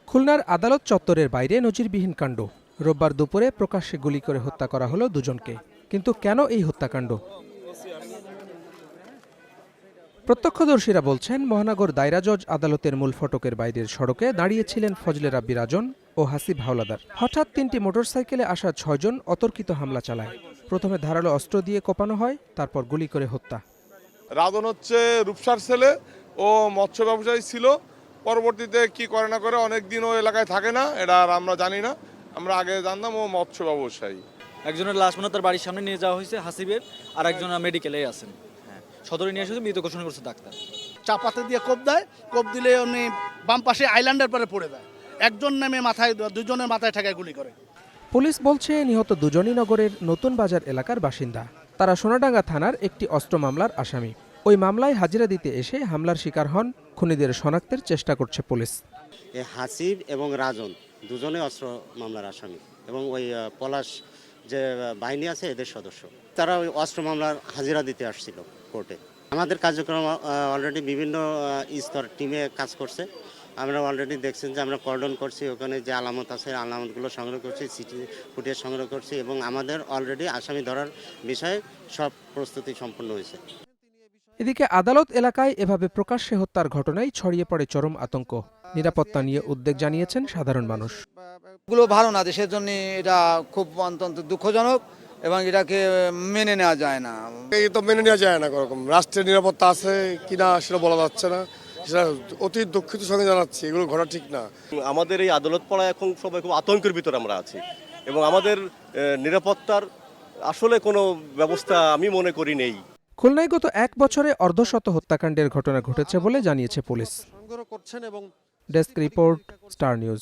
খুলনার আদালত চত্বরের বাইরে নজিরবিহীন কাণ্ড। রোববার দুপুরে প্রকাশ্যে গুলি করে হত্যা করা হলো দুজনকে। কিন্তু কেন এই হত্যাকাণ্ড? প্রত্যক্ষদর্শীরা বলছেন, মহানগর দায়রা জজ আদালতের মূল ফটকের বাইরের সড়কে দাঁড়িয়েছিলেন ফজলে রাব্বি রাজন ও হাসিব হাওলাদার। হঠাৎ ৩টি মোটরসাইকেলে আসা ৬ জন অতর্কিত হামলা চালায়। প্রথমে ধারালো অস্ত্র দিয়ে কোপানো হয়, তারপর গুলি করে হত্যা। রাজন হচ্ছে রূপসার ছেলে, ও মৎস্য ব্যবসায়ী ছিল। পরবর্তীতে কি করে না করে অনেকদিন ও এলাকায় থাকে না, এটা আর আমরা জানি না। আমরা আগে জানতাম ও মৎস্য ব্যবসায়ী। একজনের লাশ মানে তার বাড়ির সামনে নিয়ে যাওয়া হয়েছে হাসিবের, আর একজন মেডিকেলে আছেন। সদরে নিয়ে এসেছে, মৃত ঘোষণা করছে ডাক্তার। চাপাতে দিয়ে কোপ দেয়, কোপ দিলে উনি বাম পাশে আইল্যান্ডের পরে পড়ে দেয়। একজন নেমে মাথায়, দুজনের মাথায় ঠেকায় গুলি করে। পুলিশ বলছে, নিহত দুজনই নগরের নতুন বাজার এলাকার বাসিন্দা। তারা সোনাডাঙ্গা থানার একটি অস্ত্র মামলার আসামি। ওই মামলায় হাজিরা দিতে এসে হামলার শিকার হন। খুনিদের শনাক্তের চেষ্টা করছে পুলিশ। হাসিব এবং রাজন দুজনে অস্ত্র মামলার আসামি এবং ওই পলাশ যে বাহিনী আছে এদের সদস্য। তারা ওই অস্ত্র মামলার হাজিরা দিতে আসছিল কোর্টে। আমাদের কার্যক্রম অলরেডি বিভিন্ন স্তর টিমে কাজ করছে। আমরা অলরেডি দেখছেন যে আমরা কর্ডন করছি, ওখানে যে আলামত আছে আলামতগুলো সংগ্রহ করছি, সিটি ফুটেজ সংগ্রহ করছি এবং আমাদের অলরেডি আসামি ধরার বিষয়ে সব প্রস্তুতি সম্পন্ন হয়েছে। এদিকে আদালত এলাকায় এভাবে প্রকাশ্যে হত্যার ঘটনায় ছড়িয়ে পড়ে চরম আতঙ্ক। নিরাপত্তা নিয়ে উদ্বেগ জানিয়েছেন সাধারণ মানুষ। এগুলো ভালো না, দেশের জন্য এটা খুব অত্যন্ত দুঃখজনক এবং এটাকে মেনে নেওয়া যায় না। এই তো মেনে নেওয়া যায় না। এরকম রাষ্ট্রের নিরাপত্তা আছে কিনা সেটা বলা যাচ্ছে না। সেটা অতি দুঃখিত সঙ্গে জানাচ্ছি, এগুলো ঘটা ঠিক না। আমাদের এই আদালত পাড়ায় এখন সবাই খুব আতঙ্কের ভিতরে আমরা আছি এবং আমাদের নিরাপত্তার আসলে কোনো ব্যবস্থা আমি মনে করি নেই। খুলনায় গত 1 বছরে অর্ধশত হত্যাকাণ্ডের ঘটনা ঘটেছে বলে জানিয়েছে police. Desk report, star news.